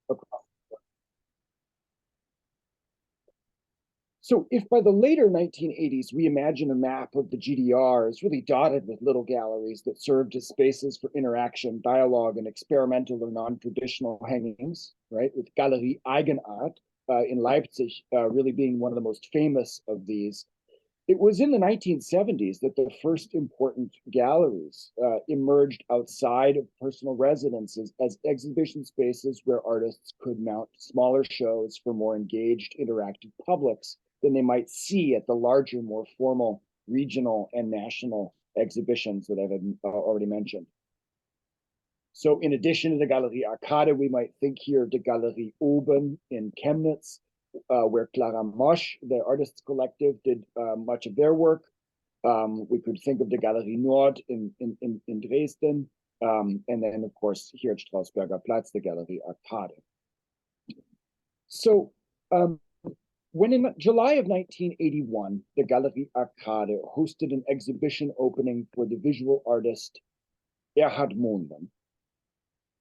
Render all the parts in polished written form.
across. So if by the later 1980s we imagine a map of the GDR as really dotted with little galleries that served as spaces for interaction, dialogue, and experimental or non-traditional hangings, right, with Galerie Eigenart in Leipzig really being one of the most famous of these, it was in the 1970s that the first important galleries emerged outside of personal residences as exhibition spaces where artists could mount smaller shows for more engaged, interactive publics than they might see at the larger, more formal regional and national exhibitions that I've already mentioned. So in addition to the Galerie Arcade, we might think here of the Galerie Oben in Chemnitz, where Clara Mosch, the artists collective, did much of their work. We could think of the Galerie Nord in Dresden, and then, of course, here at Strausberger Platz, the Galerie Arcade. So when in July of 1981, the Galerie Arcade hosted an exhibition opening for the visual artist Erhard Monden,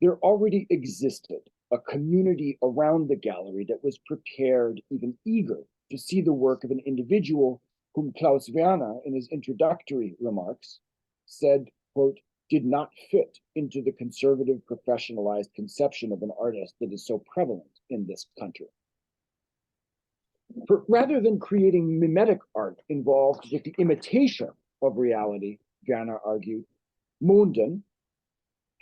there already existed a community around the gallery that was prepared, even eager, to see the work of an individual whom Klaus Werner, in his introductory remarks, said, quote, did not fit into the conservative, professionalized conception of an artist that is so prevalent in this country. Rather than creating mimetic art involved with the imitation of reality, Werner argued, Monden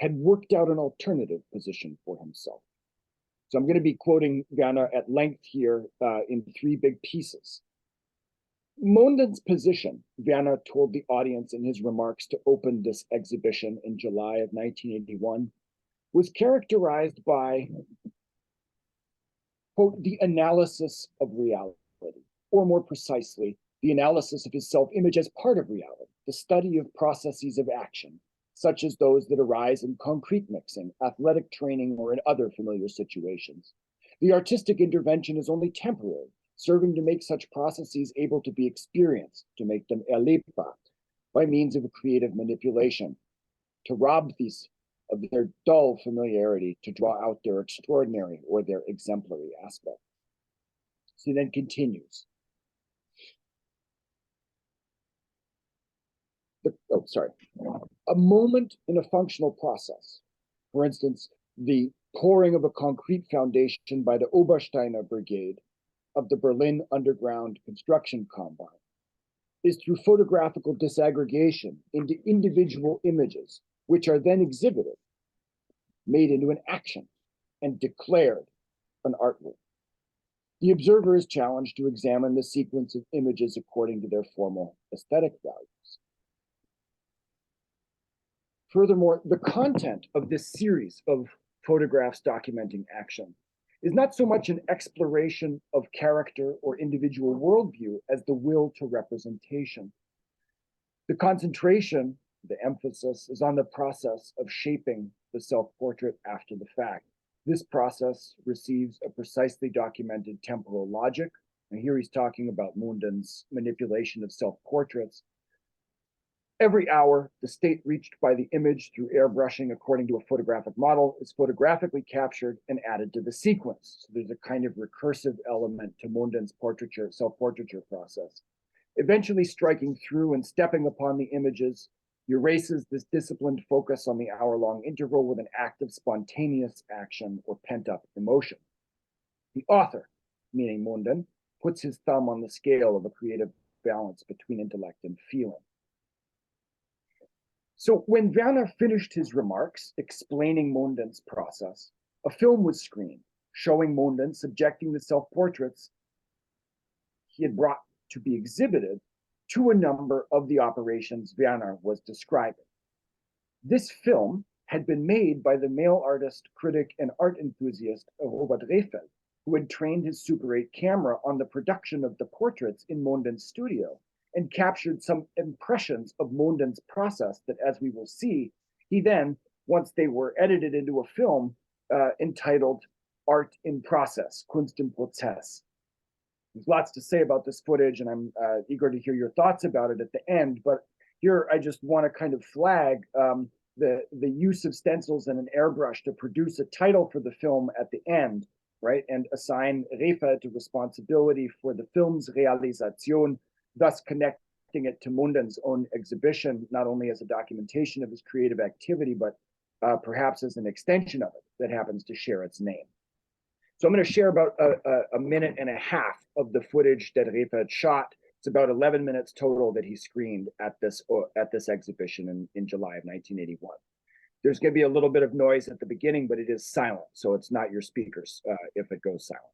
had worked out an alternative position for himself. So I'm going to be quoting Werner at length here in three big pieces. Monden's position, Werner told the audience in his remarks to open this exhibition in July of 1981, was characterized by, quote, the analysis of reality, or more precisely, the analysis of his self-image as part of reality, the study of processes of action, such as those that arise in concrete mixing, athletic training, or in other familiar situations. The artistic intervention is only temporary, serving to make such processes able to be experienced, to make them erlebbar, by means of a creative manipulation, to rob these of their dull familiarity, to draw out their extraordinary or their exemplary aspect. So he then continues. A moment in a functional process, for instance, the pouring of a concrete foundation by the Obersteiner Brigade of the Berlin Underground Construction Combine, is through photographical disaggregation into individual images, which are then exhibited, made into an action, and declared an artwork. The observer is challenged to examine the sequence of images according to their formal aesthetic values. Furthermore, the content of this series of photographs documenting action is not so much an exploration of character or individual worldview as the will to representation. The concentration, the emphasis, is on the process of shaping the self-portrait after the fact. This process receives a precisely documented temporal logic, and here he's talking about Monden's manipulation of self-portraits. Every hour, the state reached by the image through airbrushing according to a photographic model is photographically captured and added to the sequence. So there's a kind of recursive element to Monden's portraiture, self-portraiture process. Eventually striking through and stepping upon the images, he erases this disciplined focus on the hour-long interval with an act of spontaneous action or pent-up emotion. The author, meaning Monden, puts his thumb on the scale of a creative balance between intellect and feeling. So when Werner finished his remarks explaining Monden's process, a film was screened showing Monden subjecting the self-portraits he had brought to be exhibited to a number of the operations Werner was describing. This film had been made by the male artist, critic, and art enthusiast Robert Rehfeld, who had trained his Super 8 camera on the production of the portraits in Monden's studio and captured some impressions of Monden's process that, as we will see, he then, once they were edited into a film entitled Art in Process, Kunst im Prozess. There's lots to say about this footage, and I'm eager to hear your thoughts about it at the end, but here I just want to kind of flag the use of stencils and an airbrush to produce a title for the film at the end, right, and assign Refeld responsibility for the film's realization, thus connecting it to Munden's own exhibition, not only as a documentation of his creative activity, but perhaps as an extension of it that happens to share its name. So I'm going to share about a minute and a half of the footage that Refeld shot. It's about 11 minutes total that he screened at this exhibition in July of 1981. There's going to be a little bit of noise at the beginning, but it is silent, so it's not your speakers if it goes silent.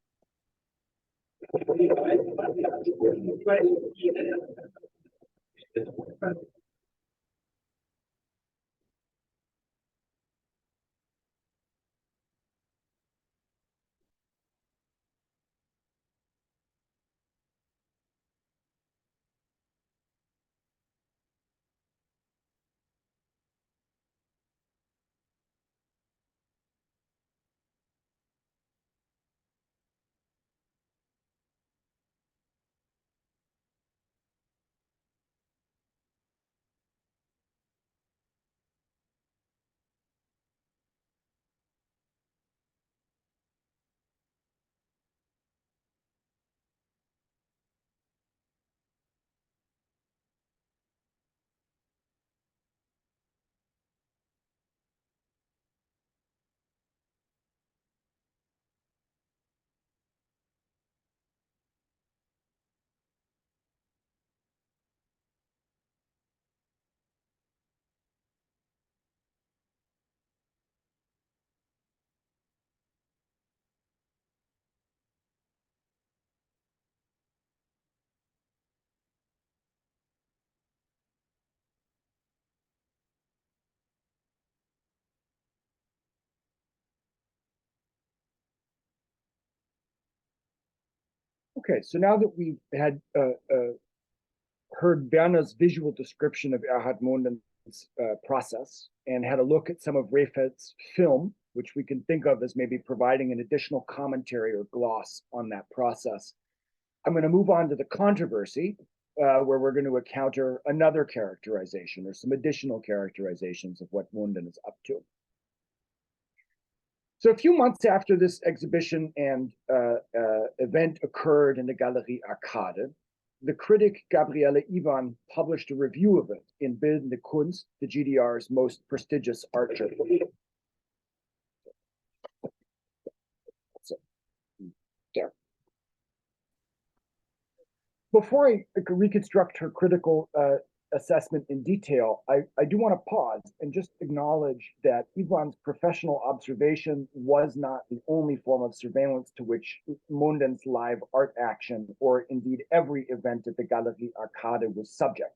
Okay, so now that we've had heard Werner's visual description of Erhard Munden's process and had a look at some of Refeld's film, which we can think of as maybe providing an additional commentary or gloss on that process, I'm going to move on to the controversy, where we're going to encounter another characterization or some additional characterizations of what Munden is up to. So a few months after this exhibition and event occurred in the Galerie Arcade, the critic Gabriele Ivan published a review of it in Bildende Kunst, the GDR's most prestigious art journal. So, there. Before I reconstruct her critical assessment in detail, I do want to pause and just acknowledge that Ivan's professional observation was not the only form of surveillance to which Munden's live art action, or indeed every event at the Galerie Arcade, was subject.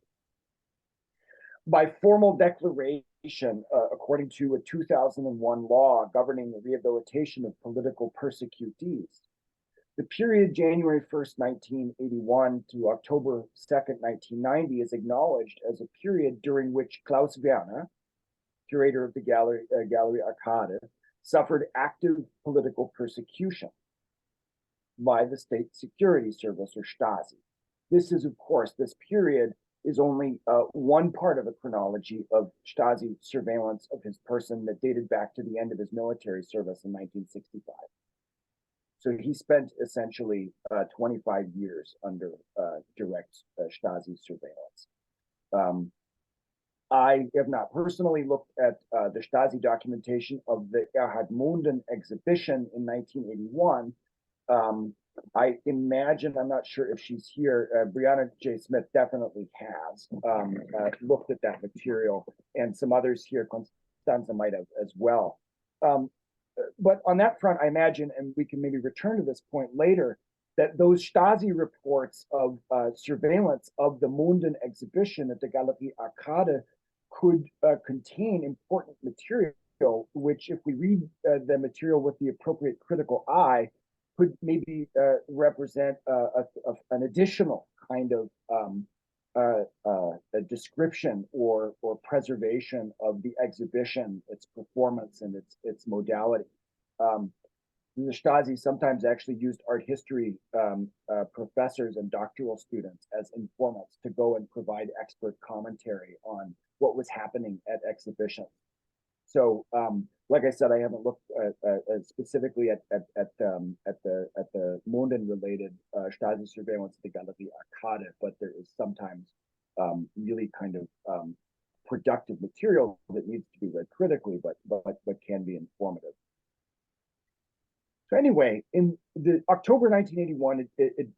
By formal declaration, according to a 2001 law governing the rehabilitation of political persecutees, the period January 1st, 1981 to October 2nd, 1990 is acknowledged as a period during which Klaus Werner, curator of the Galerie Arcade, suffered active political persecution by the State Security Service, or Stasi. This is, of course, this period is only one part of a chronology of Stasi surveillance of his person that dated back to the end of his military service in 1965. So he spent essentially 25 years under direct Stasi surveillance. I have not personally looked at the Stasi documentation of the Erhard Munden exhibition in 1981. I imagine, I'm not sure if she's here, Brianna J. Smith definitely has looked at that material, and some others here, Constanza might have as well. But on that front, I imagine, and we can maybe return to this point later, that those Stasi reports of surveillance of the Munden exhibition at the Galerie Arcade could contain important material, which, if we read the material with the appropriate critical eye, could maybe represent an additional kind of a description or preservation of the exhibition, its performance, and its modality. The Stasi sometimes actually used art history professors and doctoral students as informants to go and provide expert commentary on what was happening at exhibitions. So, like I said, I haven't looked specifically at the Monden related Stasi surveillance at the Galerie Arcade, but there is sometimes really kind of productive material that needs to be read critically, but can be informative. So anyway, in the October 1981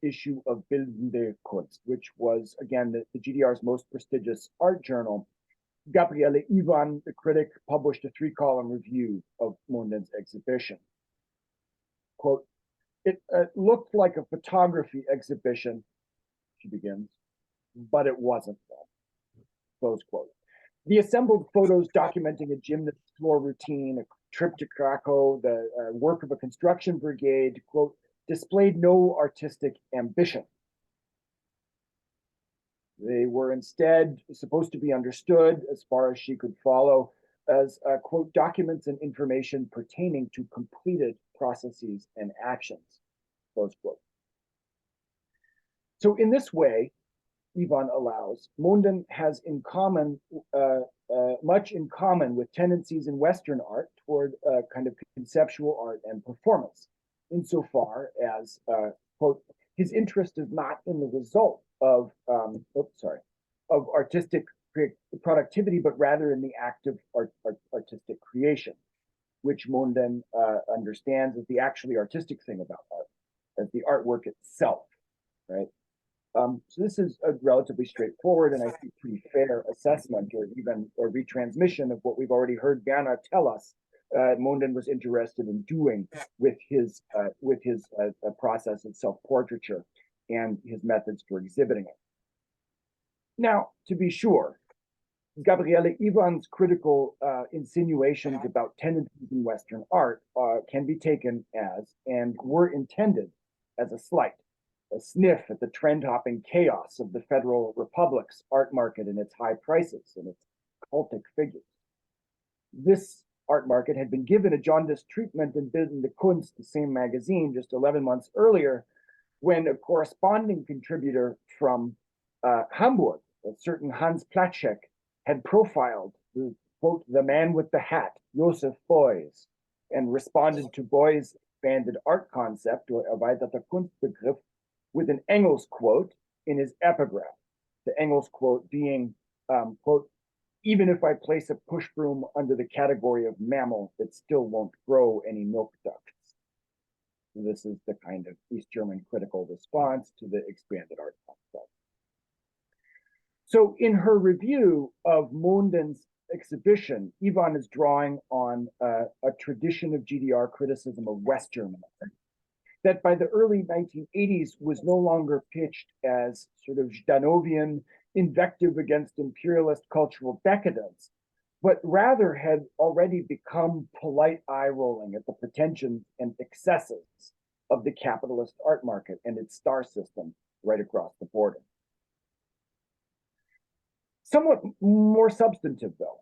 issue of Bildende Kunst, which was, again, the GDR's most prestigious art journal, Gabriele Ivan, the critic, published a 3-column review of Monden's exhibition. Quote, it looked like a photography exhibition, she begins, but it wasn't that. Close quote. The assembled photos documenting a gymnast floor routine, a trip to Krakow, the work of a construction brigade, quote, displayed no artistic ambition. They were instead supposed to be understood, as far as she could follow, as, quote, documents and information pertaining to completed processes and actions, close quote. So in this way, Ivan allows, Monden has in common, much in common with tendencies in Western art toward kind of conceptual art and performance, insofar as, quote, his interest is not in the result of, of artistic productivity, but rather in the act of artistic creation, which Monden understands as the actually artistic thing about art, as the artwork itself, right? So this is a relatively straightforward and I think pretty fair assessment or retransmission of what we've already heard Werner tell us Monden was interested in doing with his process of self-portraiture and his methods for exhibiting it. Now, to be sure, Gabriele Ivan's critical insinuations about tendencies in Western art can be taken as, and were intended as, a slight, a sniff at the trend-hopping chaos of the Federal Republic's art market and its high prices and its cultic figures. This art market had been given a jaundiced treatment in Bildende Kunst, the same magazine, just 11 months earlier, when a corresponding contributor from Hamburg, a certain Hans Platschek, had profiled the, quote, the man with the hat, Josef Beuys, and responded to Beuys' expanded art concept, or erweiterter Kunstbegriff, with an Engels quote in his epigraph. The Engels quote being, quote, even if I place a push broom under the category of mammal, it still won't grow any milk ducts. This is the kind of East German critical response to the expanded art concept. So in her review of Monden's exhibition, Ivan is drawing on a tradition of GDR criticism of West German art that by the early 1980s was no longer pitched as sort of Zdanovian invective against imperialist cultural decadence, but rather had already become polite eye rolling at the pretensions and excesses of the capitalist art market and its star system right across the border. Somewhat more substantive, though,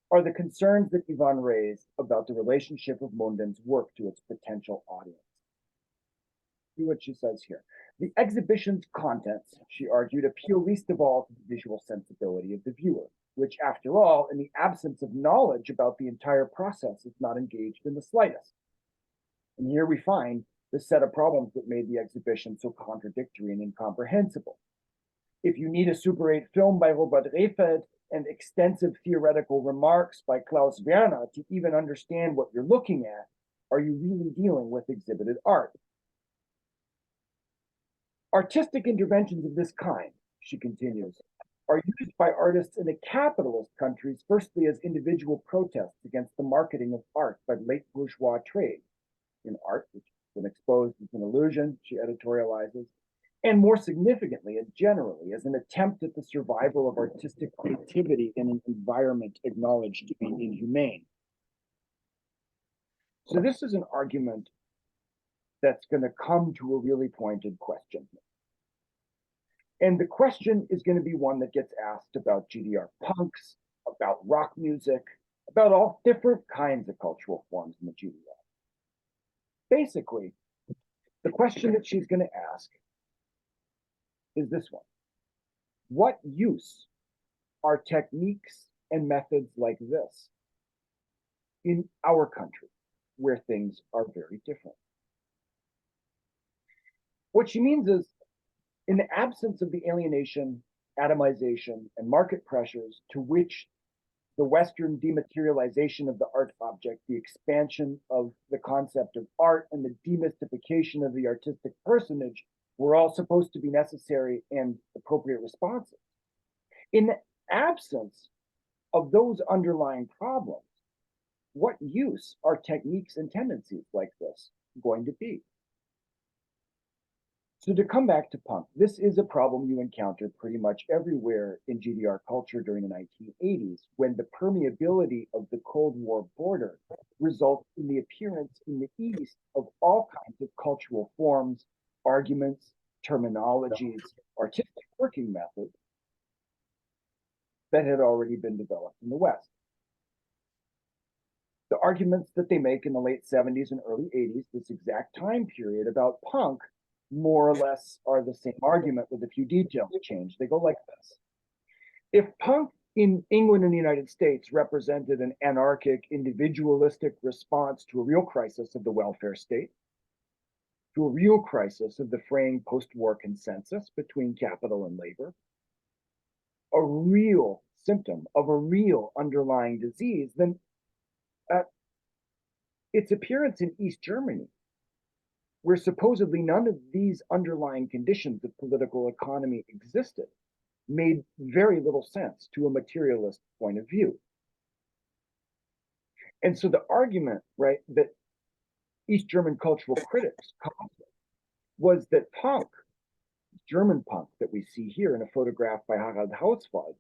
are the concerns that Ivan raised about the relationship of Monden's work to its potential audience. See what she says here. The exhibition's contents, she argued, appeal least of all to the visual sensibility of the viewer, which, after all, in the absence of knowledge about the entire process, is not engaged in the slightest. And here we find the set of problems that made the exhibition so contradictory and incomprehensible. If you need a Super 8 film by Robert Rehfeld and extensive theoretical remarks by Klaus Werner to even understand what you're looking at, are you really dealing with exhibited art? Artistic interventions of this kind, she continues, are used by artists in the capitalist countries, firstly as individual protests against the marketing of art by late bourgeois trade. In art, which has been exposed as an illusion, she editorializes, and more significantly and generally as an attempt at the survival of artistic creativity in an environment acknowledged to be inhumane. So this is an argument that's going to come to a really pointed question. And the question is going to be one that gets asked about GDR punks, about rock music, about all different kinds of cultural forms in the GDR. Basically, the question that she's going to ask is this one. What use are techniques and methods like this in our country, where things are very different. What she means is, in the absence of the alienation, atomization, and market pressures to which the Western dematerialization of the art object, the expansion of the concept of art, and the demystification of the artistic personage were all supposed to be necessary and appropriate responses. In the absence of those underlying problems, what use are techniques and tendencies like this going to be? So to come back to punk, this is a problem you encounter pretty much everywhere in GDR culture during the 1980s, when the permeability of the Cold War border results in the appearance in the East of all kinds of cultural forms, arguments, terminologies, artistic working methods that had already been developed in the West. The arguments that they make in the late 70s and early 80s, this exact time period about punk, more or less are the same argument with a few details changed. They go like this. If punk in England and the United States represented an anarchic, individualistic response to a real crisis of the welfare state, to a real crisis of the fraying post-war consensus between capital and labor, a real symptom of a real underlying disease, then its appearance in East Germany, where supposedly none of these underlying conditions of political economy existed, made very little sense to a materialist point of view. And so the argument, right, that East German cultural critics was that punk, German punk that we see here in a photograph by Harald Hauswald,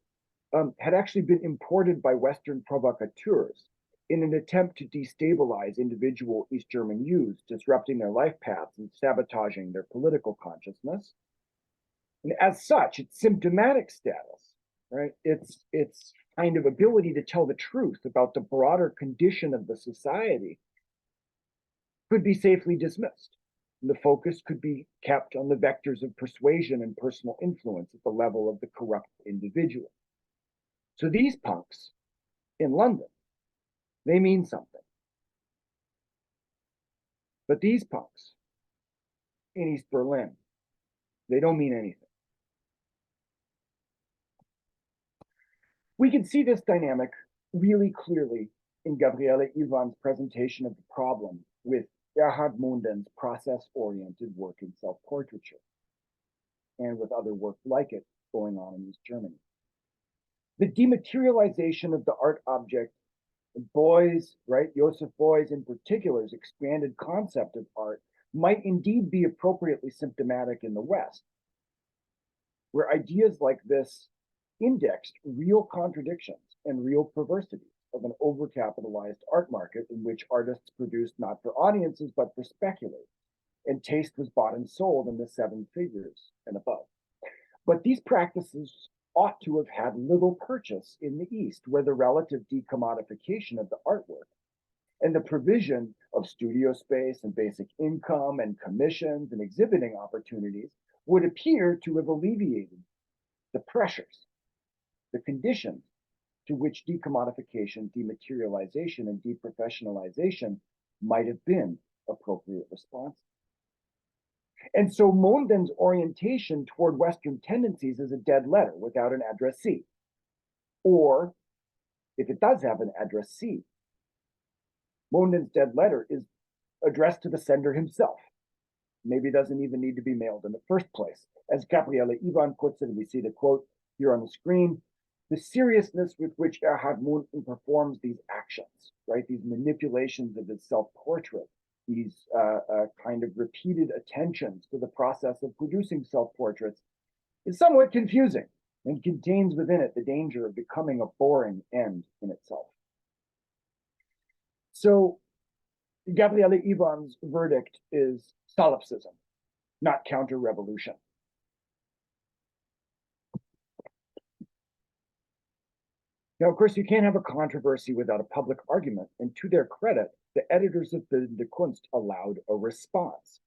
had actually been imported by Western provocateurs in an attempt to destabilize individual East German youths, disrupting their life paths and sabotaging their political consciousness. And as such, its symptomatic status, right, its kind of ability to tell the truth about the broader condition of the society could be safely dismissed. And the focus could be kept on the vectors of persuasion and personal influence at the level of the corrupt individual. So these punks in London, they mean something. But these punks in East Berlin, they don't mean anything. We can see this dynamic really clearly in Gabriele Ivan's presentation of the problem with Erhard Munden's process-oriented work in self-portraiture, and with other work like it going on in East Germany. The dematerialization of the art object, Beuys, right, Joseph Beuys in particular's expanded concept of art, might indeed be appropriately symptomatic in the West, where ideas like this indexed real contradictions and real perversities of an overcapitalized art market in which artists produced not for audiences but for speculators, and taste was bought and sold in the 7 figures and above. But these practices ought to have had little purchase in the East, where the relative decommodification of the artwork and the provision of studio space and basic income and commissions and exhibiting opportunities would appear to have alleviated the pressures, the conditions to which decommodification, dematerialization, and deprofessionalization might have been appropriate responses. And so Munden's orientation toward Western tendencies is a dead letter without an addressee. Or, if it does have an addressee, Munden's dead letter is addressed to the sender himself. Maybe it doesn't even need to be mailed in the first place. As Gabriele Ivan puts it, and we see the quote here on the screen, the seriousness with which Erhard Munden performs these actions, right, these manipulations of his self-portrait, these kind of repeated attentions to the process of producing self-portraits, is somewhat confusing and contains within it the danger of becoming a boring end in itself. So Gabriele Ivan's verdict is solipsism, not counter-revolution. Now, of course, you can't have a controversy without a public argument, and to their credit, the editors of the Kunst allowed a response.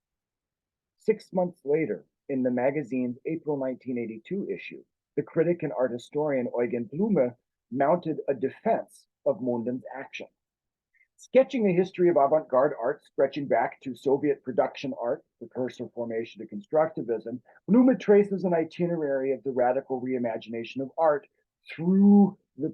6 months later, in the magazine's April 1982 issue, the critic and art historian Eugen Blume mounted a defense of Monden's action. Sketching a history of avant-garde art stretching back to Soviet production art, precursor formation to constructivism, Blume traces an itinerary of the radical reimagination of art through the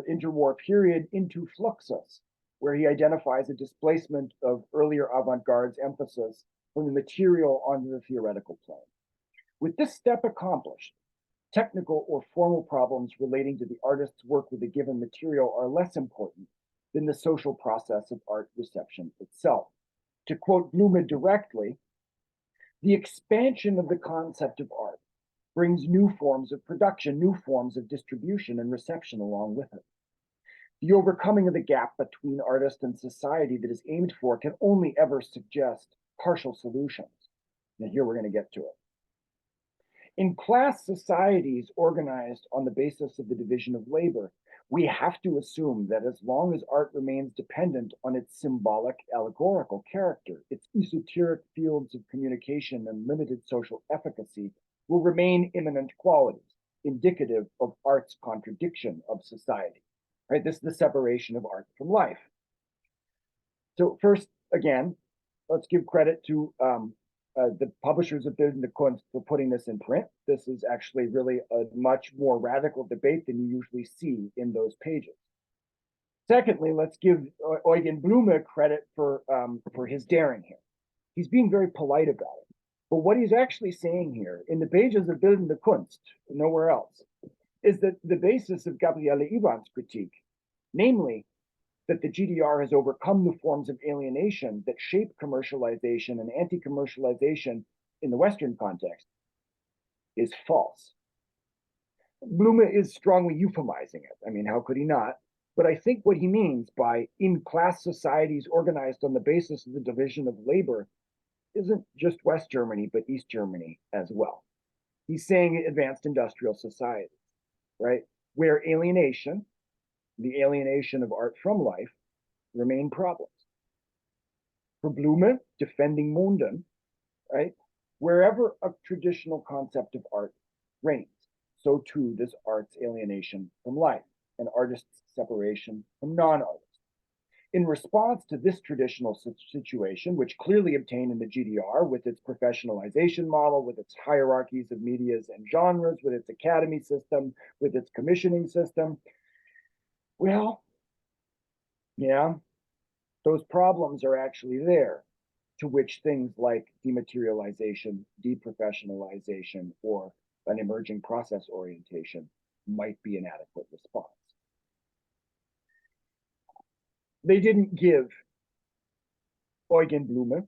interwar period into Fluxus, where he identifies a displacement of earlier avant-garde's emphasis from the material onto the theoretical plane. With this step accomplished, technical or formal problems relating to the artist's work with a given material are less important than the social process of art reception itself. To quote Blume directly, the expansion of the concept of art brings new forms of production, new forms of distribution and reception along with it. The overcoming of the gap between artist and society that is aimed for can only ever suggest partial solutions. And here we're going to get to it. In class societies organized on the basis of the division of labor, we have to assume that as long as art remains dependent on its symbolic, allegorical character, its esoteric fields of communication and limited social efficacy will remain immanent qualities, indicative of art's contradiction of society. Right? This is the separation of art from life. So first, again, let's give credit to the publishers of Bildende Kunst for putting this in print. This is actually really a much more radical debate than you usually see in those pages. Secondly, let's give Eugen Blume credit for his daring here. He's being very polite about it. But what he's actually saying here in the pages of Bildende Kunst, nowhere else, is that the basis of Gabriele Ivan's critique, namely that the GDR has overcome the forms of alienation that shape commercialization and anti-commercialization in the Western context, is false. Blume is strongly euphemizing it. I mean, how could he not? But I think what he means by in class societies organized on the basis of the division of labor isn't just West Germany, but East Germany as well. He's saying advanced industrial societies, right? Where alienation, the alienation of art from life, remain problems. For Blume, defending Monden, right? Wherever a traditional concept of art reigns, so too does art's alienation from life and artist's separation from non-artists. In response to this traditional situation, which clearly obtained in the GDR with its professionalization model, with its hierarchies of medias and genres, with its academy system, with its commissioning system, well, yeah, those problems are actually there, to which things like dematerialization, deprofessionalization, or an emerging process orientation might be an adequate response. They didn't give Eugen Blume,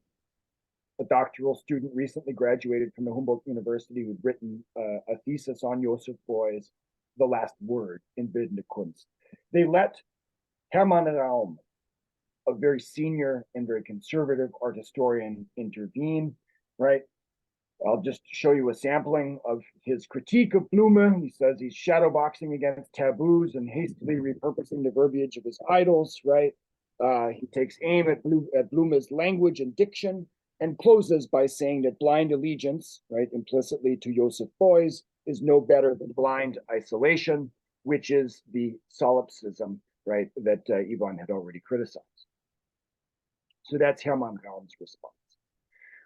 a doctoral student recently graduated from the Humboldt University who'd written a thesis on Joseph Beuys, the last word in Bildende Kunst. They let Hermann Raum, a very senior and very conservative art historian, intervene, right? I'll just show you a sampling of his critique of Blume. He says he's shadowboxing against taboos and hastily repurposing the verbiage of his idols, right? He takes aim at Blume's language and diction and closes by saying that blind allegiance, right, implicitly to Joseph Beuys, is no better than blind isolation, which is the solipsism, right, that Ivan had already criticized. So that's Hermann Raum's response.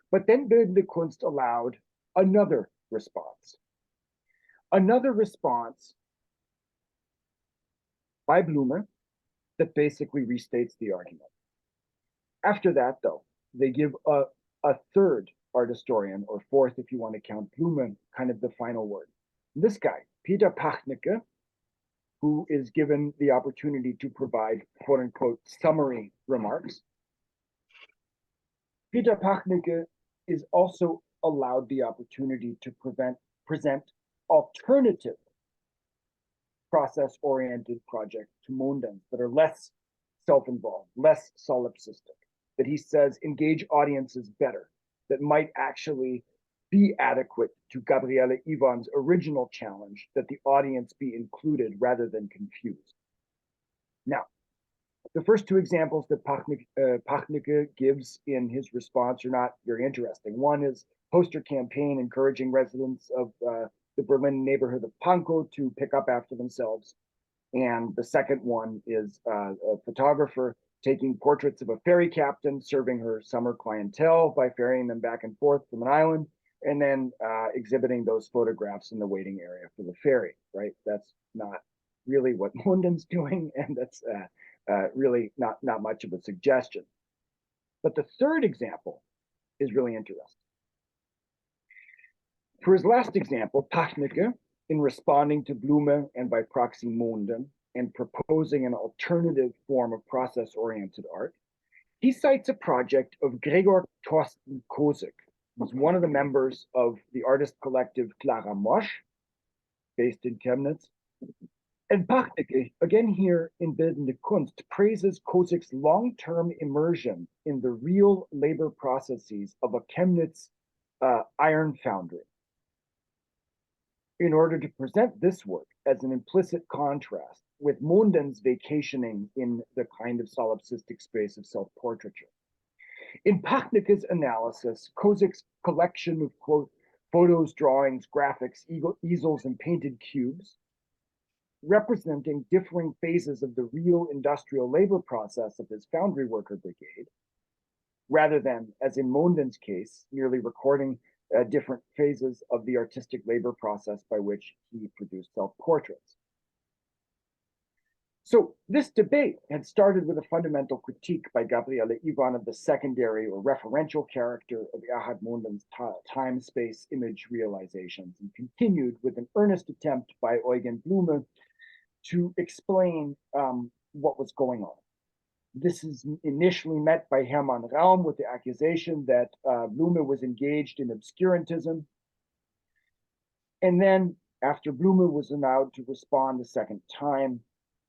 But then Bildende Kunst allowed another response. Another response by Blume that basically restates the argument. After that, though, they give a third art historian, or fourth if you want to count Blume, kind of the final word. This guy, Peter Pachnicke, who is given the opportunity to provide quote-unquote summary remarks. Peter Pachnicke is also allowed the opportunity to present alternative process-oriented projects to Mondens that are less self-involved, less solipsistic, that he says engage audiences better, that might actually be adequate to Gabriele Ivan's original challenge, that the audience be included rather than confused. Now, the first two examples that Pachnicke gives in his response are not very interesting. One is poster campaign encouraging residents of the Berlin neighborhood of Pankow to pick up after themselves And the second one is a photographer taking portraits of a ferry captain serving her summer clientele by ferrying them back and forth from an island, and then exhibiting those photographs in the waiting area for the ferry, right? That's not really what Munden's doing, and that's really not much of a suggestion. But the third example is really interesting. For his last example, Pachneke, in responding to Blume and by proxy Munden, and proposing an alternative form of process-oriented art, he cites a project of Gregor Thorsten Kosik, who's one of the members of the artist collective Clara Mosch, based in Chemnitz. And Pachneke, again here in Bildende Kunst, praises Kosik's long-term immersion in the real labor processes of a Chemnitz iron foundry, in order to present this work as an implicit contrast with Munden's vacationing in the kind of solipsistic space of self-portraiture. In Pachneke's analysis, Kosik's collection of, quote, photos, drawings, graphics, easels, and painted cubes, representing differing phases of the real industrial labor process of his foundry worker brigade, rather than, as in Munden's case, merely recording different phases of the artistic labor process by which he produced self-portraits. So this debate had started with a fundamental critique by Gabriele Ivan of the secondary or referential character of Erhard Munden's time-space image realizations, and continued with an earnest attempt by Eugen Blume to explain what was going on. This is initially met by Hermann Raum with the accusation that Blume was engaged in obscurantism. And then, after Blume was allowed to respond a second time,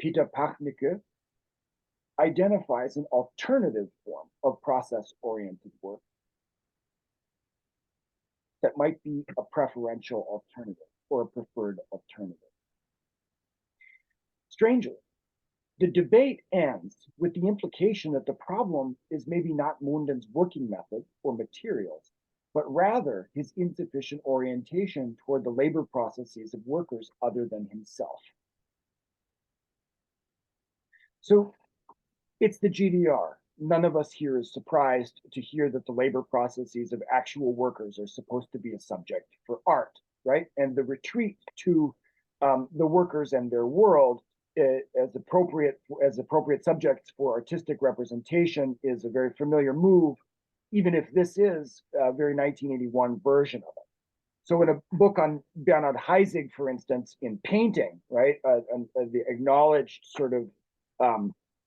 Peter Pachneke identifies an alternative form of process-oriented work that might be a preferential alternative or a preferred alternative. Strangely, the debate ends with the implication that the problem is maybe not Munden's working method or materials, but rather his insufficient orientation toward the labor processes of workers other than himself. So it's the GDR. None of us here is surprised to hear that the labor processes of actual workers are supposed to be a subject for art, right? And the retreat to the workers and their world as appropriate subjects for artistic representation is a very familiar move, even if this is a very 1981 version of it. So in a book on Bernhard Heisig, for instance, in painting, right, the acknowledged sort of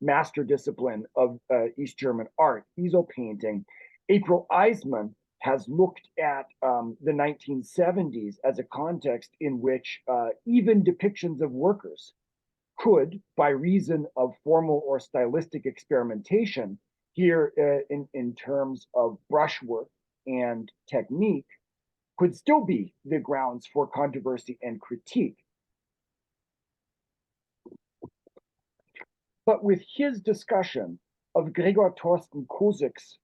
master discipline of East German art, easel painting, April Eisman has looked at the 1970s as a context in which even depictions of workers could, by reason of formal or stylistic experimentation, here in terms of brushwork and technique, could still be the grounds for controversy and critique. But with his discussion of Gregor Thorsten Kosik's,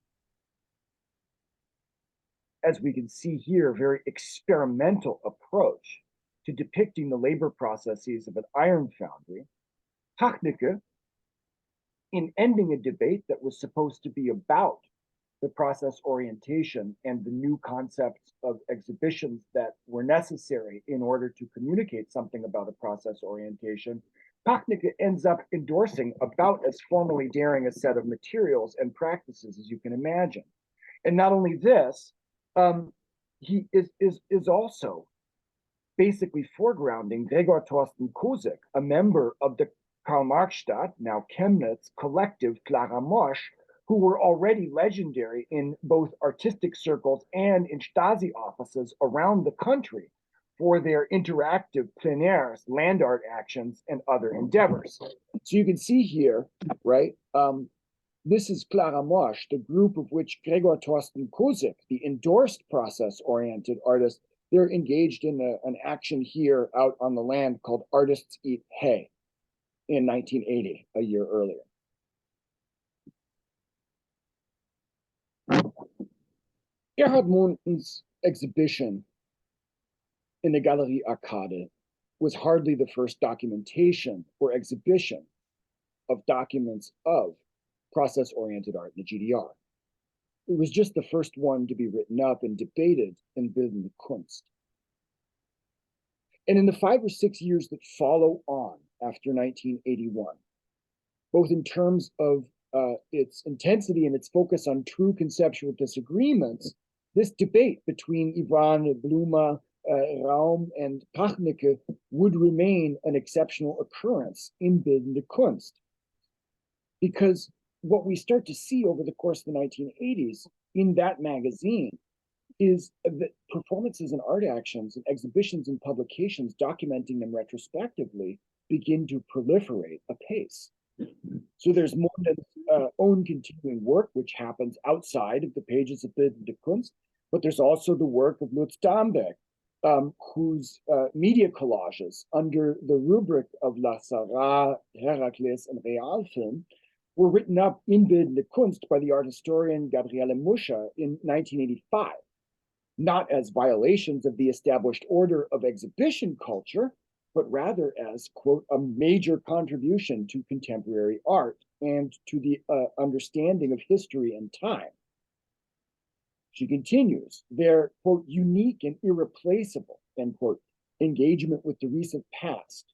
as we can see here, very experimental approach to depicting the labor processes of an iron foundry, Pachneke, in ending a debate that was supposed to be about the process orientation and the new concepts of exhibitions that were necessary in order to communicate something about a process orientation, Pachneke ends up endorsing about as formally daring a set of materials and practices as you can imagine. And not only this, he is also basically foregrounding Gregor Thorsten Kosik, a member of the Karl-Marx-Stadt, now Chemnitz, collective Clara Mosch, who were already legendary in both artistic circles and in Stasi offices around the country for their interactive plein airs, land art actions, and other endeavors. So you can see here, right, this is Clara Mosch, the group of which Gregor Thorsten Kosik, the endorsed process-oriented artist, they're engaged in an action here out on the land called Artists Eat Hay in 1980, a year earlier. Erhard Munden's exhibition in the Galerie Arcade was hardly the first documentation or exhibition of documents of process-oriented art in the GDR. It was just the first one to be written up and debated in Bildende Kunst. And in the 5 or 6 years that follow on after 1981, both in terms of its intensity and its focus on true conceptual disagreements, this debate between Iwan, Blume, Raum, and Pachnicke would remain an exceptional occurrence in Bildende Kunst. Because what we start to see over the course of the 1980s in that magazine is that performances and art actions and exhibitions and publications documenting them retrospectively begin to proliferate apace. So there's more than own continuing work, which happens outside of the pages of Bildende Kunst, but there's also the work of Lutz Dambeck, whose media collages under the rubric of La Sarah, Herakles, and Realfilm were written up in Bildende Kunst by the art historian Gabriele Muscha in 1985, not as violations of the established order of exhibition culture, but rather as, quote, a major contribution to contemporary art and to the understanding of history and time. She continues, their, quote, unique and irreplaceable, end quote, engagement with the recent past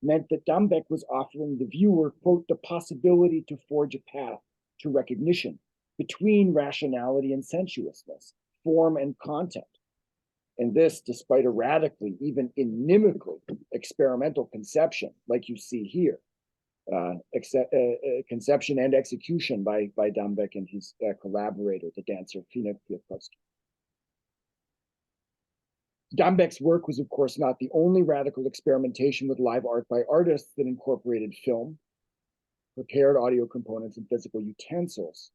meant that Dambeck was offering the viewer, quote, the possibility to forge a path to recognition between rationality and sensuousness, form and content. And this, despite a radically, even inimically experimental conception, like you see here, conception and execution by Dambeck and his collaborator, the dancer Fina Kwiatkowski. Dambeck's work was, of course, not the only radical experimentation with live art by artists that incorporated film, prepared audio components, and physical utensils.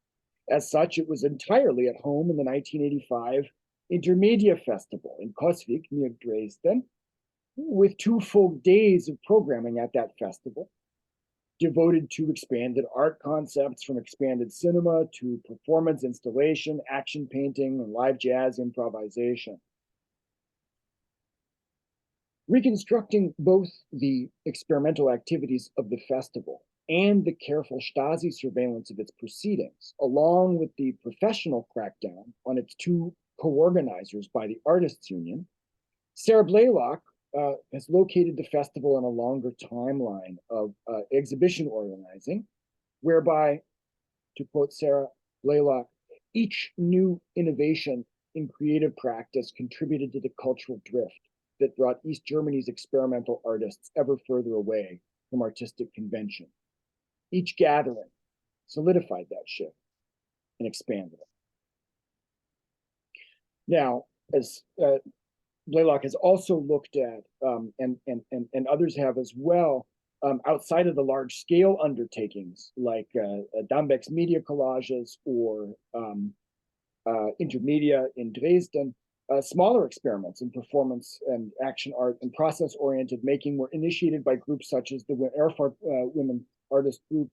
As such, it was entirely at home in the 1985 Intermedia Festival in Coswig near Dresden, with 2 full days of programming at that festival, devoted to expanded art concepts from expanded cinema to performance installation, action painting, and live jazz improvisation. Reconstructing both the experimental activities of the festival and the careful Stasi surveillance of its proceedings, along with the professional crackdown on its 2 co-organizers by the Artists Union, Sarah Blaylock has located the festival in a longer timeline of exhibition organizing, whereby, to quote Sarah Blaylock, each new innovation in creative practice contributed to the cultural drift that brought East Germany's experimental artists ever further away from artistic convention. Each gathering solidified that shift and expanded it. Now, as Blaylock has also looked at, and others have as well, outside of the large-scale undertakings like Dambeck's media collages or Intermedia in Dresden, smaller experiments in performance and action art and process-oriented making were initiated by groups such as the Erfurt Women Artist Group.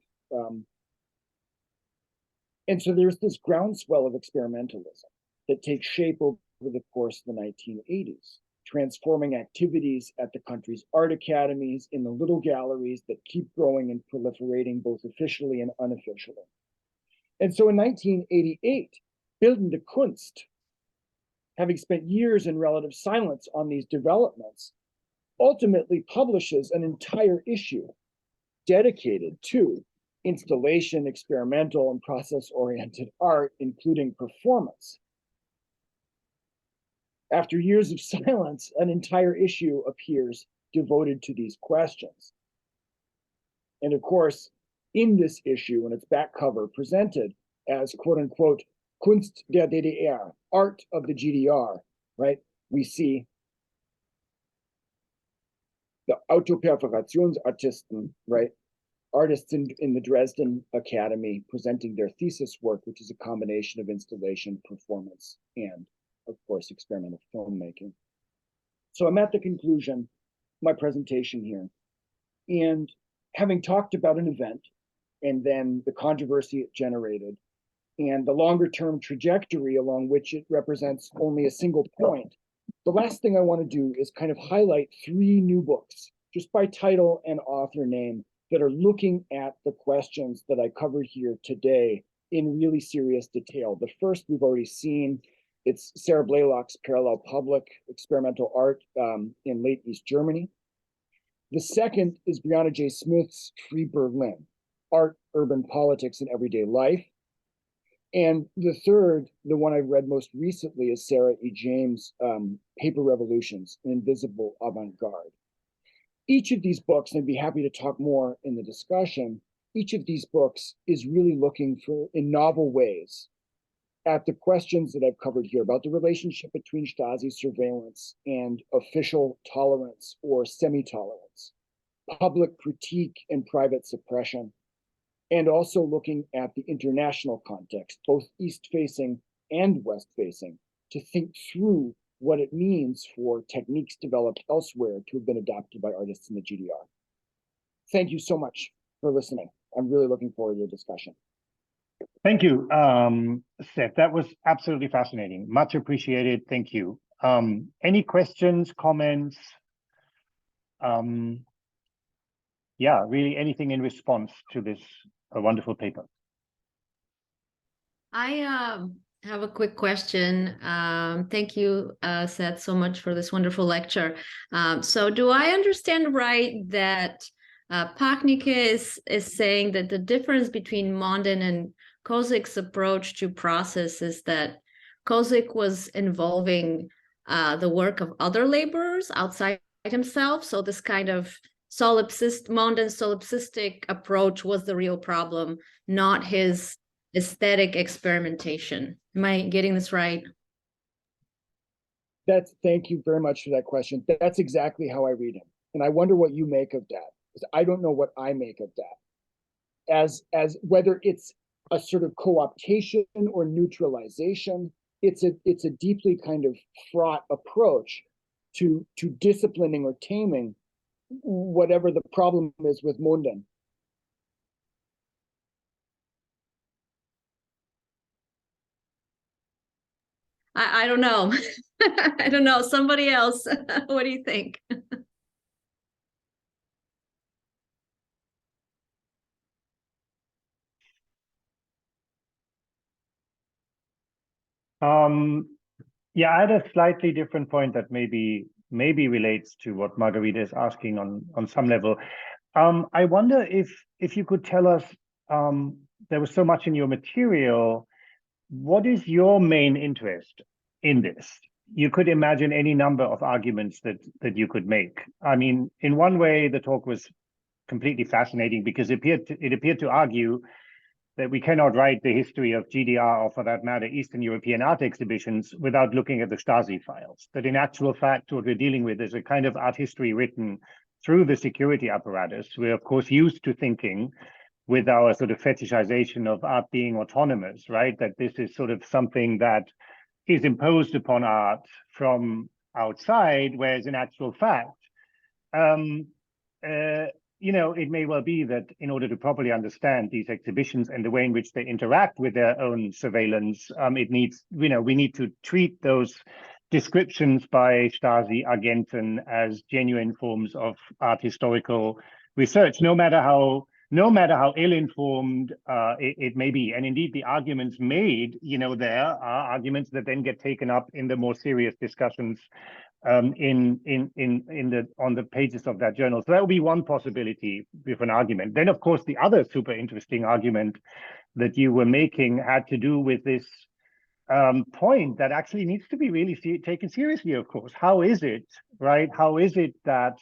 And so there's this groundswell of experimentalism that takes shape over the course of the 1980s, transforming activities at the country's art academies in the little galleries that keep growing and proliferating both officially and unofficially. And so in 1988, Bildende Kunst, having spent years in relative silence on these developments, ultimately publishes an entire issue dedicated to installation, experimental, and process-oriented art, including performance. After years of silence, an entire issue appears devoted to these questions. And of course, in this issue, and its back cover presented as quote unquote Kunst der DDR, art of the GDR, right? We see the Autoperforationsartisten, right? Artists in the Dresden Academy presenting their thesis work, which is a combination of installation, performance, and of course, experimental filmmaking. So I'm at the conclusion of my presentation here. And having talked about an event and then the controversy it generated and the longer term trajectory along which it represents only a single point, The last thing I want to do is kind of highlight 3 new books, just by title and author name, that are looking at the questions that I covered here today in really serious detail. The first we've already seen. It's Sarah Blaylock's Parallel Public Experimental Art in late East Germany. The second is Brianna J. Smith's Free Berlin, Art, Urban Politics, and Everyday Life. And the third, the one I've read most recently, is Sarah E. James' Paper Revolutions, An Invisible Avant-Garde. Each of these books, and I'd be happy to talk more in the discussion, each of these books is really looking for, in novel ways, at the questions that I've covered here about the relationship between Stasi surveillance and official tolerance or semi-tolerance, public critique and private suppression, and also looking at the international context, both East-facing and West-facing, to think through what it means for techniques developed elsewhere to have been adopted by artists in the GDR. Thank you so much for listening. I'm really looking forward to the discussion. Thank you, Seth. That was absolutely fascinating. Much appreciated. Thank you. Any questions, comments? Yeah, really anything in response to this wonderful paper? I have a quick question. Thank you, Seth, so much for this wonderful lecture. So do I understand right that Pachnicke is saying that the difference between Mondin and Kosik's approach to process is that Kosik was involving the work of other laborers outside himself, so this kind of Mondin's solipsistic approach was the real problem, not his aesthetic experimentation. Am I getting this right? Thank you very much for that question. That's exactly how I read him. And I wonder what you make of that, because I don't know what I make of that. As whether it's a sort of co-optation or neutralization, it's a deeply kind of fraught approach to disciplining or taming whatever the problem is with Mondin. I don't know. I don't know. Somebody else. What do you think? Yeah, I had a slightly different point that maybe relates to what Margarita is asking on some level. I wonder if you could tell us, there was so much in your material, what is your main interest in this? You could imagine any number of arguments that you could make. I mean, in one way, the talk was completely fascinating because it appeared to argue that we cannot write the history of GDR, or for that matter, Eastern European art exhibitions, without looking at the Stasi files. That in actual fact, what we're dealing with is a kind of art history written through the security apparatus. We're, of course, used to thinking with our sort of fetishization of art being autonomous, right? That this is sort of something that is imposed upon art from outside, whereas in actual fact, you know, it may well be that in order to properly understand these exhibitions and the way in which they interact with their own surveillance, it needs, you know, we need to treat those descriptions by Stasi Agenten as genuine forms of art historical research, no matter how ill-informed it may be. And indeed, the arguments made, you know, there are arguments that then get taken up in the more serious discussions on the pages of that journal. So that would be one possibility with an argument. Then, of course, the other super interesting argument that you were making had to do with this point that actually needs to be really taken seriously, of course. How is it, right? How is it that,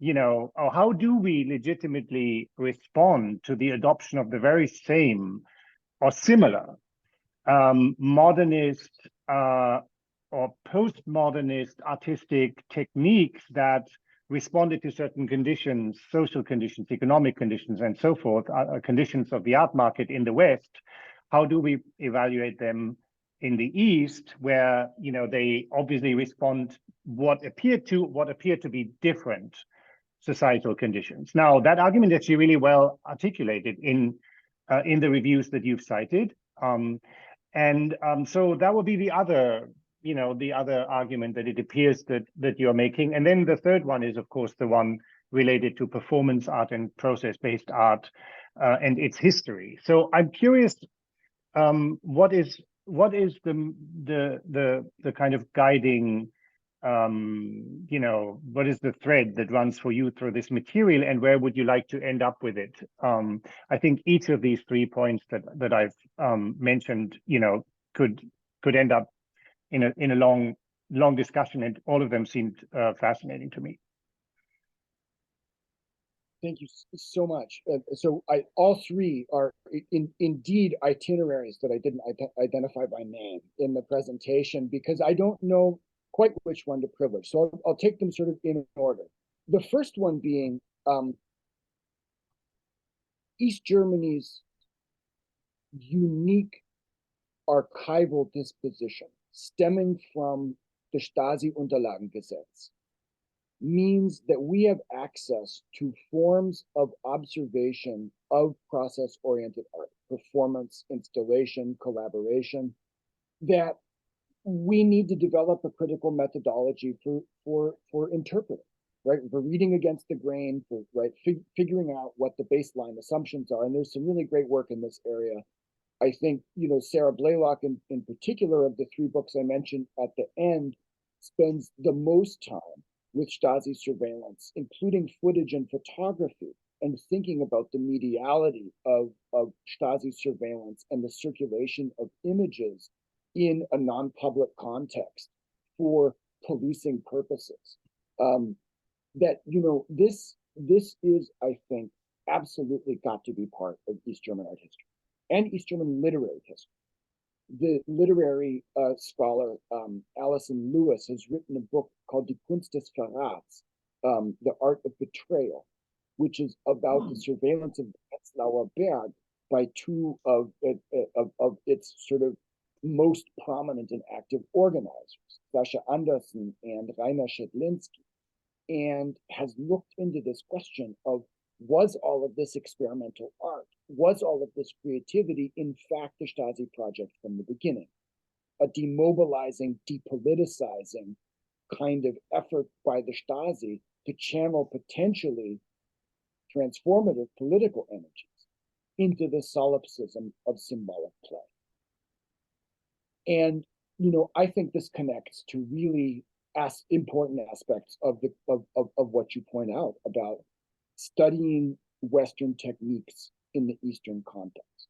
you know, or how do we legitimately respond to the adoption of the very same or similar modernist or postmodernist artistic techniques that responded to certain conditions, social conditions, economic conditions, and so forth, conditions of the art market in the West? How do we evaluate them in the East, where, you know, they obviously respond what appear to be different societal conditions? Now, that argument is actually really well articulated in the reviews that you've cited. So that would be the other the other argument that it appears that you're making. And then the third one is, of course, the one related to performance art and process-based art and its history. So I'm curious, what is the kind of guiding, what is the thread that runs for you through this material, and where would you like to end up with it? I think each of these 3 points that I've mentioned, could end up in a long discussion, and all of them seemed fascinating to me. Thank you so much. So all three are indeed itineraries that I didn't identify by name in the presentation, because I don't know quite which one to privilege. So I'll take them sort of in order. The first one being East Germany's unique archival disposition stemming from the Stasi-Unterlagengesetz means that we have access to forms of observation of process-oriented art, performance, installation, collaboration, that we need to develop a critical methodology for interpreting, right? For reading against the grain, for figuring out what the baseline assumptions are. And there's some really great work in this area. I think, Sarah Blaylock in particular, of the 3 books I mentioned at the end, spends the most time with Stasi surveillance, including footage and photography, and thinking about the mediality of Stasi surveillance and the circulation of images in a non-public context for policing purposes. That, this is, I think, absolutely got to be part of East German art history and East German literary history. The literary scholar Alison Lewis has written a book called Die Kunst des Verrats, The Art of Betrayal, which is about the surveillance of the Wetzlauer Berg by 2 of its sort of most prominent and active organizers, Sascha Andersen and Rainer Schedlinski, and has looked into this question of, was all of this experimental art, was all of this creativity in fact the Stasi project from the beginning? A demobilizing, depoliticizing kind of effort by the Stasi to channel potentially transformative political energies into the solipsism of symbolic play. And, I think this connects to really important aspects of what you point out about studying Western techniques in the Eastern context.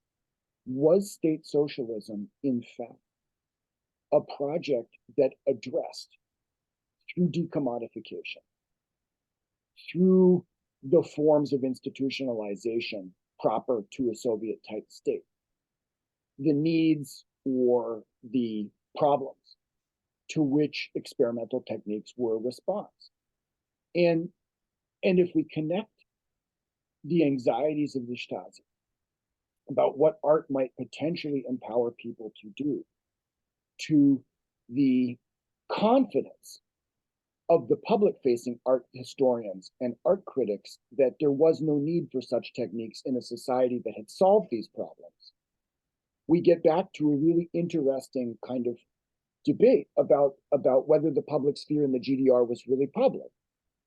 Was state socialism, in fact, a project that addressed, through decommodification, through the forms of institutionalization proper to a Soviet-type state, the needs or the problems to which experimental techniques were a response? And if we connect the anxieties of the Stasi about what art might potentially empower people to do, to the confidence of the public-facing art historians and art critics that there was no need for such techniques in a society that had solved these problems, we get back to a really interesting kind of debate about whether the public sphere in the GDR was really public,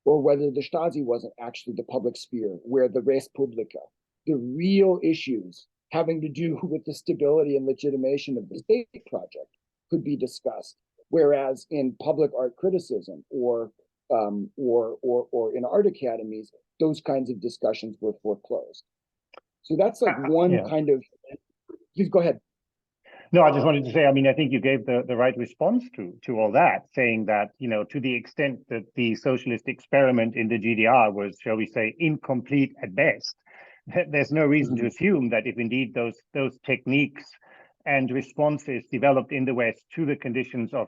or whether the Stasi wasn't actually the public sphere, where the res publica, the real issues having to do with the stability and legitimation of the state project, could be discussed. Whereas in public art criticism or in art academies, those kinds of discussions were foreclosed. So that's like one kind of. Please go ahead. No, I just wanted to say, I think you gave the right response to all that, saying that, to the extent that the socialist experiment in the GDR was, shall we say, incomplete at best, there's no reason to assume that if indeed those techniques and responses developed in the West to the conditions of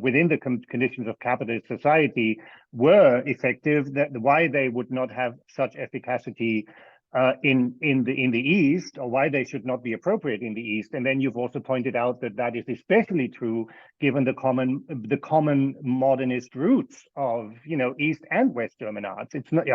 within the conditions of capitalist society were effective, that why they would not have such efficacy in the East, or why they should not be appropriate in the East. And then you've also pointed out that is especially true given the common modernist roots of East and West German arts. It's not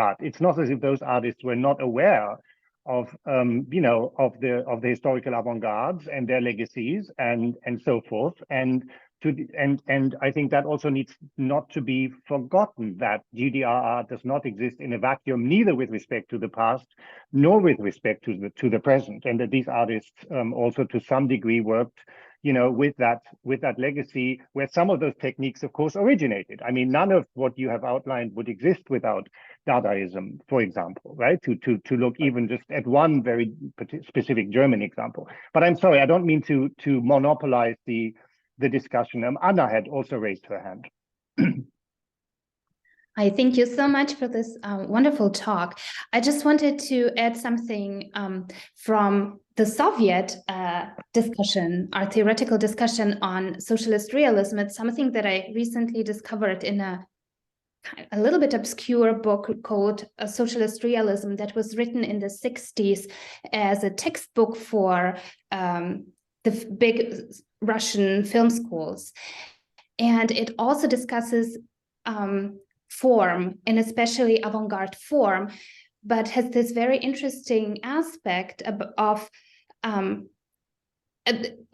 as if those artists were not aware of the historical avant-gardes and their legacies and so forth. And and I think that also needs not to be forgotten, that GDR does not exist in a vacuum, neither with respect to the past nor with respect to the present, and that these artists also to some degree worked, with that legacy, where some of those techniques, of course, originated. I mean, none of what you have outlined would exist without Dadaism, for example, right? To look even just at one very specific German example. But I'm sorry, I don't mean to monopolize the discussion. Anna had also raised her hand. I thank you so much for this wonderful talk. I just wanted to add something from the Soviet discussion, our theoretical discussion on socialist realism. It's something that I recently discovered in a little bit obscure book called Socialist Realism that was written in the 60s as a textbook for the big Russian film schools. And it also discusses form, and especially avant-garde form, but has this very interesting aspect of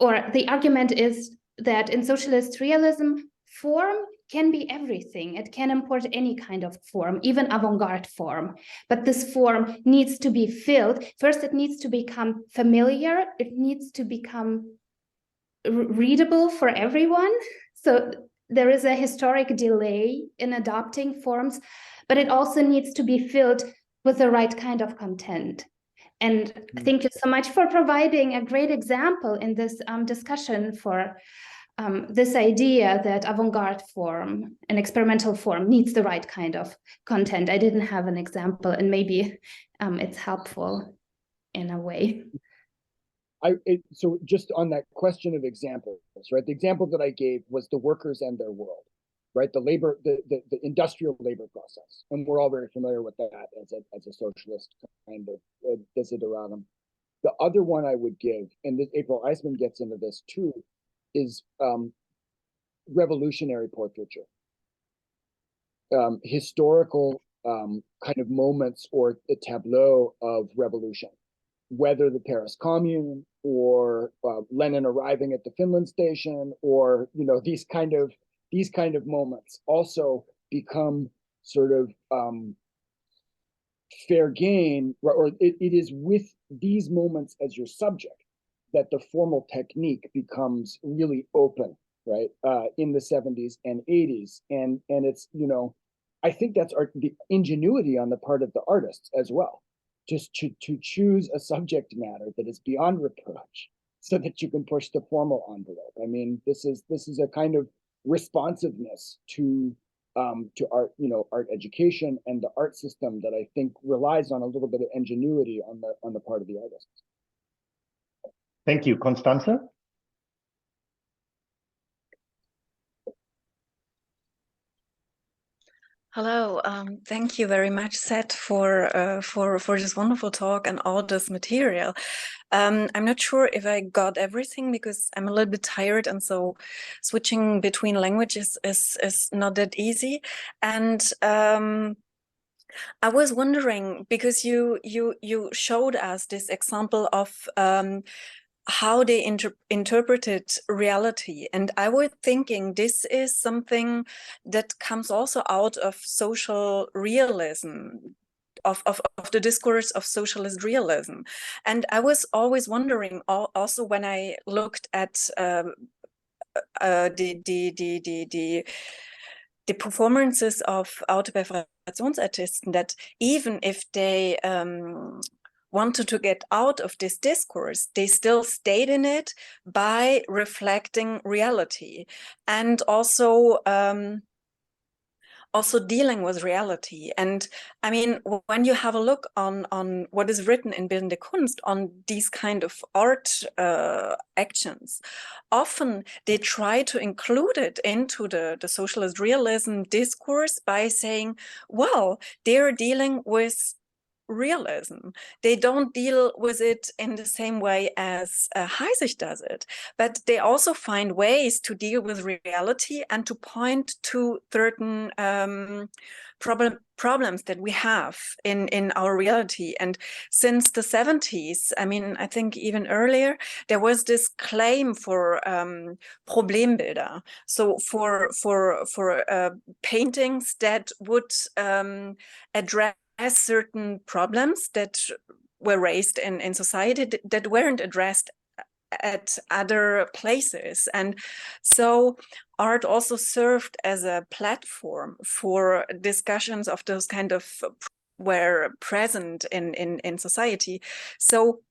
or the argument is that in socialist realism, form can be everything. It can import any kind of form, even avant-garde form. But this form needs to be filled. First, it needs to become familiar. It needs to become readable for everyone. So there is a historic delay in adopting forms, but it also needs to be filled with the right kind of content. And thank you so much for providing a great example in this discussion for this idea that avant-garde form and experimental form needs the right kind of content. I didn't have an example, and maybe it's helpful in a way. So just on that question of examples, right? The example that I gave was the workers and their world, right? The industrial labor process, and we're all very familiar with that as a socialist kind of desideratum. The other one I would give, and April Eisman gets into this too, is revolutionary portraiture, historical kind of moments or the tableau of revolution, whether the Paris Commune or Lenin arriving at the Finland station, or these kind of moments also become sort of fair game, or it is with these moments as your subject that the formal technique becomes really open, right? In the 70s and 80s, and it's I think that's the ingenuity on the part of the artists as well, just to choose a subject matter that is beyond reproach, so that you can push the formal envelope. I mean, this is a kind of responsiveness to art, art education and the art system that I think relies on a little bit of ingenuity on the part of the artists. Thank you, Constanze. Hello, thank you very much, Seth, for this wonderful talk and all this material. I'm not sure if I got everything because I'm a little bit tired, and so switching between languages is not that easy. And I was wondering, because you showed us this example of how they interpreted reality. And I was thinking this is something that comes also out of social realism, of the discourse of socialist realism. And I was always wondering, also when I looked at the performances of Autobiogrationsartisten, that even if they wanted to get out of this discourse, they still stayed in it by reflecting reality, and also dealing with reality. And I mean, when you have a look on what is written in Bildende Kunst on these kind of art actions, often they try to include it into the socialist realism discourse by saying, well, they're dealing with realism. They don't deal with it in the same way as Heisig does it, but they also find ways to deal with reality and to point to certain problems that we have in our reality. And since the 70s, I mean, I think even earlier, there was this claim for Problembilder. So for paintings that would address certain problems that were raised in society that weren't addressed at other places. And so art also served as a platform for discussions of those kind of were present in society. So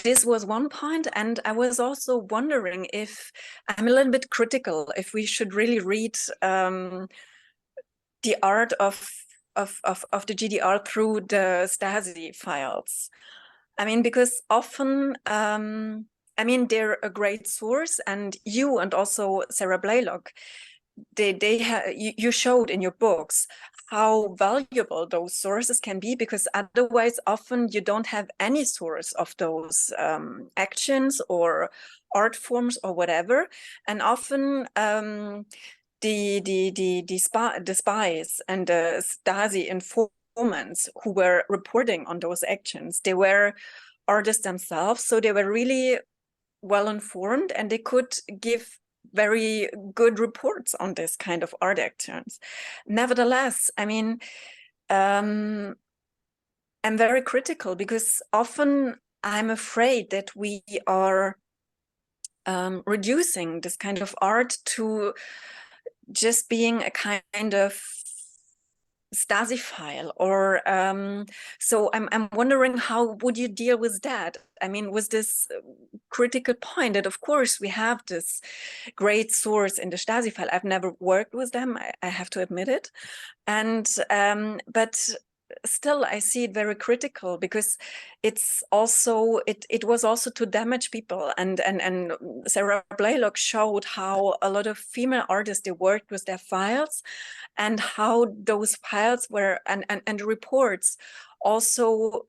this was one point, and I was also wondering if I'm a little bit critical if we should really read the art of the GDR through the Stasi files. I mean, because often, I mean, they're a great source, and you and also Sarah Blaylock, you showed in your books how valuable those sources can be, because otherwise often you don't have any source of those actions or art forms or whatever, and often the spies and the Stasi informants who were reporting on those actions, they were artists themselves, so they were really well informed, and they could give very good reports on this kind of art actions. Nevertheless, I mean, I'm very critical, because often I'm afraid that we are reducing this kind of art to just being a kind of Stasi file, or so I'm wondering, how would you deal with that? I mean, with this critical point that of course we have this great source in the Stasi file. I've never worked with them, I have to admit it, and but still I see it very critical, because it's also it was also to damage people, and Sarah Blaylock showed how a lot of female artists, they worked with their files, and how those files were and reports also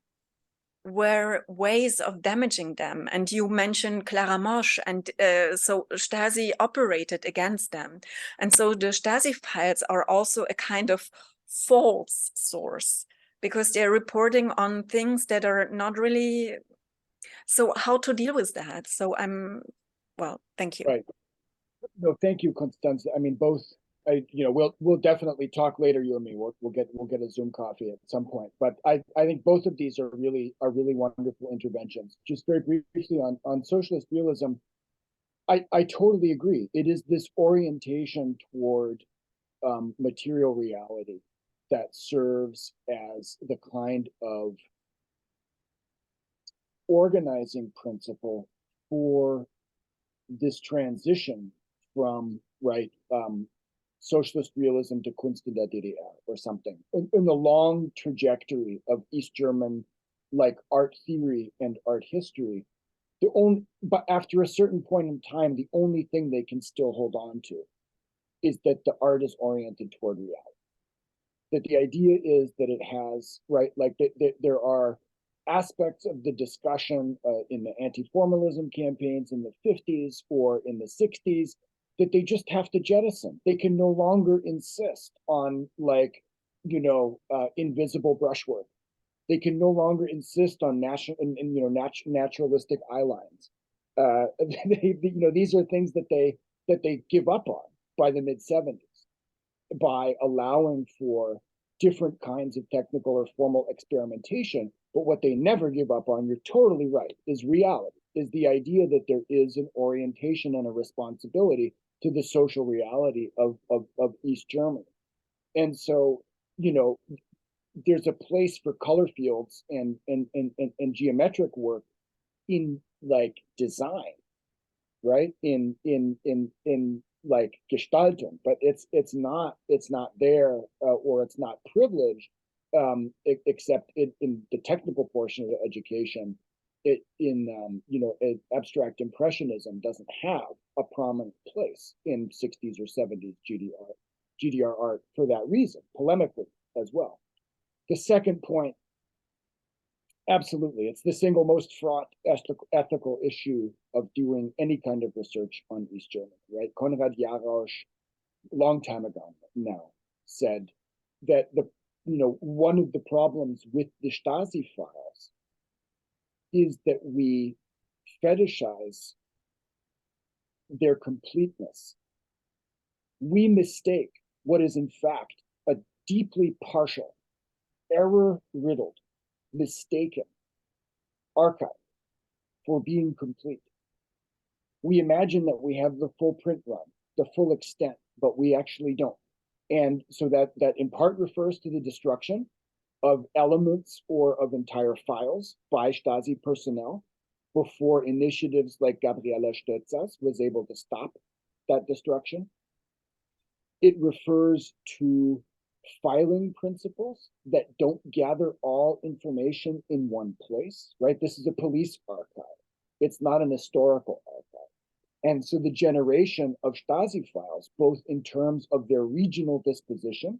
were ways of damaging them. And you mentioned Clara Mosch, and so Stasi operated against them, and so the Stasi files are also a kind of false source, because they're reporting on things that are not really. So how to deal with that? So well, thank you. Right. No, thank you, Constanze. I mean, both. We'll definitely talk later, you and me. We'll get a Zoom coffee at some point. But I think both of these are really wonderful interventions. Just very briefly on socialist realism, I totally agree. It is this orientation toward material reality that serves as the kind of organizing principle for this transition from socialist realism to Kunst in der DDR or something. In the long trajectory of East German art theory and art history, but after a certain point in time, the only thing they can still hold on to is that the art is oriented toward reality. That the idea is that it has, there are aspects of the discussion in the anti-formalism campaigns in the 50s or in the 60s that they just have to jettison. They can no longer insist on invisible brushwork. They can no longer insist on naturalistic eye lines. These are things that they give up on by the mid-70s by allowing for different kinds of technical or formal experimentation. But what they never give up on, you're totally right, is reality, is the idea that there is an orientation and a responsibility to the social reality of East Germany. And so, there's a place for color fields and geometric work in design, right? In Gestaltung, but it's not there or it's not privileged, except in the technical portion of the education. Abstract impressionism doesn't have a prominent place in 60s or 70s GDR art for that reason, polemically as well. The second point, absolutely, it's the single most fraught ethical issue of doing any kind of research on East Germany, right? Konrad Jarosch, long time ago now, said that one of the problems with the Stasi files is that we fetishize their completeness. We mistake what is in fact a deeply partial, error-riddled, mistaken archive for being complete. We imagine that we have the full print run, the full extent, but we actually don't. And so that in part refers to the destruction of elements or of entire files by Stasi personnel before initiatives like Gabriela Stötzas was able to stop that destruction. It refers to filing principles that don't gather all information in one place, right? This is a police archive. It's not an historical archive. And so the generation of Stasi files, both in terms of their regional disposition,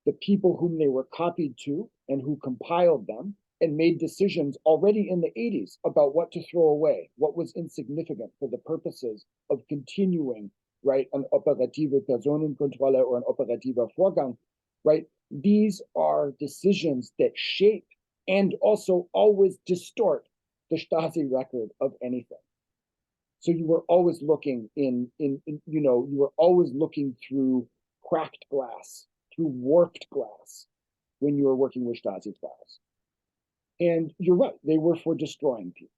the people whom they were copied to and who compiled them and made decisions already in the 80s about what to throw away, what was insignificant for the purposes of continuing, right, an operative Personenkontrolle or an operativer Vorgang, right? These are decisions that shape and also always distort the Stasi record of anything. So you were always looking you were always looking through cracked glass, through warped glass when you were working with Stasi files. And you're right, they were for destroying people.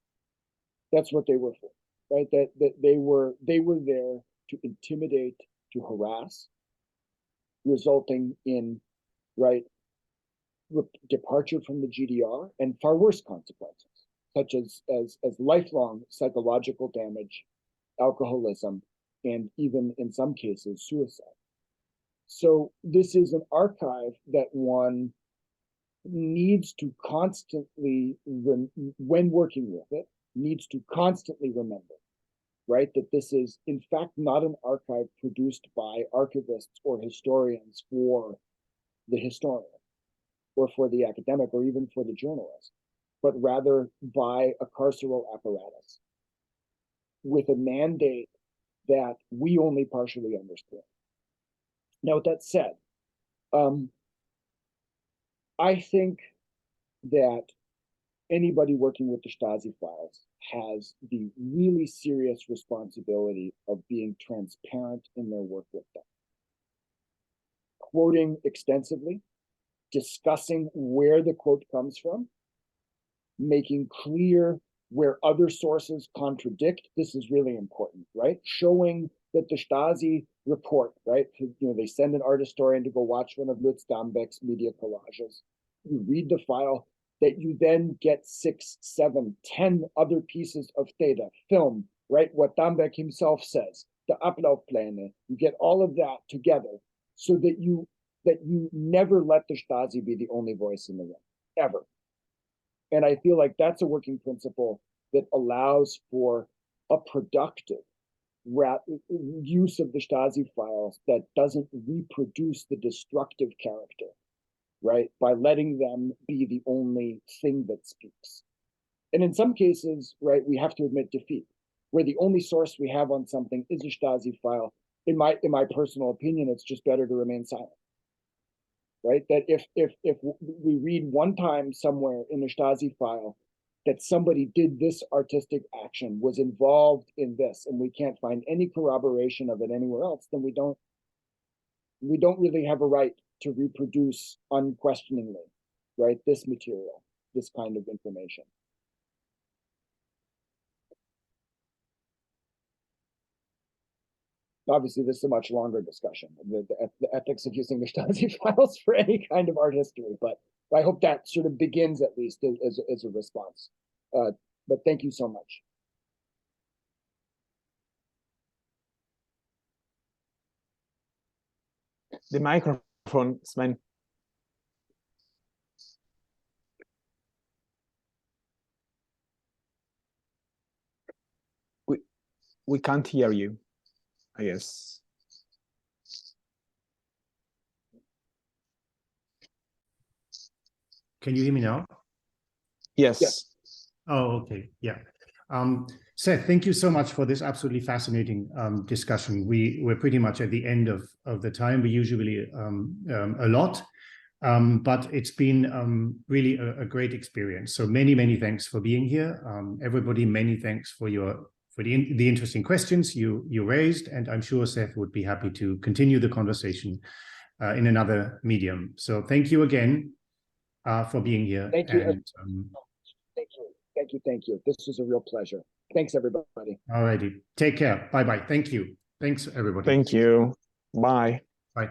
That's what they were for, right? That they were there to intimidate, to harass, resulting in, right, departure from the GDR and far worse consequences, such as lifelong psychological damage, alcoholism, and even in some cases, suicide. So this is an archive that one needs to constantly, when working with it, needs to constantly remember, right, that this is in fact not an archive produced by archivists or historians for the historian or for the academic or even for the journalist, but rather by a carceral apparatus with a mandate that we only partially understand. Now, with that said, I think that anybody working with the Stasi files has the really serious responsibility of being transparent in their work with them. Quoting extensively, discussing where the quote comes from, making clear where other sources contradict. This is really important, right? Showing that the Stasi report, right? They send an art historian to go watch one of Lutz Dambeck's media collages. You read the file, that you then get 6, 7, 10 other pieces of data, film, right? What Dambeck himself says, the Ablaufpläne, you get all of that together so that you never let the Stasi be the only voice in the room, ever. And I feel like that's a working principle that allows for a productive use of the Stasi files that doesn't reproduce the destructive character, right? By letting them be the only thing that speaks. And in some cases, right, we have to admit defeat, where the only source we have on something is a Stasi file. In my personal opinion, it's just better to remain silent. Right? That if we read one time somewhere in a Stasi file that somebody did this artistic action, was involved in this, and we can't find any corroboration of it anywhere else, then we don't really have a right to reproduce unquestioningly, right, this material, this kind of information. Obviously, this is a much longer discussion, the ethics of using the Stasi files for any kind of art history, but I hope that sort of begins at least as a response. But thank you so much. The microphone, Sven. We can't hear you, I guess. Can you hear me now? Yes. Yes. Oh, okay. Yeah. Seth, thank you so much for this absolutely fascinating discussion. We're pretty much at the end of the time. We usually a lot, but it's been really a great experience. So many thanks for being here, everybody. Many thanks for the interesting questions you raised, and I'm sure Seth would be happy to continue the conversation in another medium. So thank you again for being here. Thank you. And, Thank you. This was a real pleasure. Thanks, everybody. All righty. Take care. Bye-bye. Thank you. Thanks, everybody. Thank you. Bye. Bye.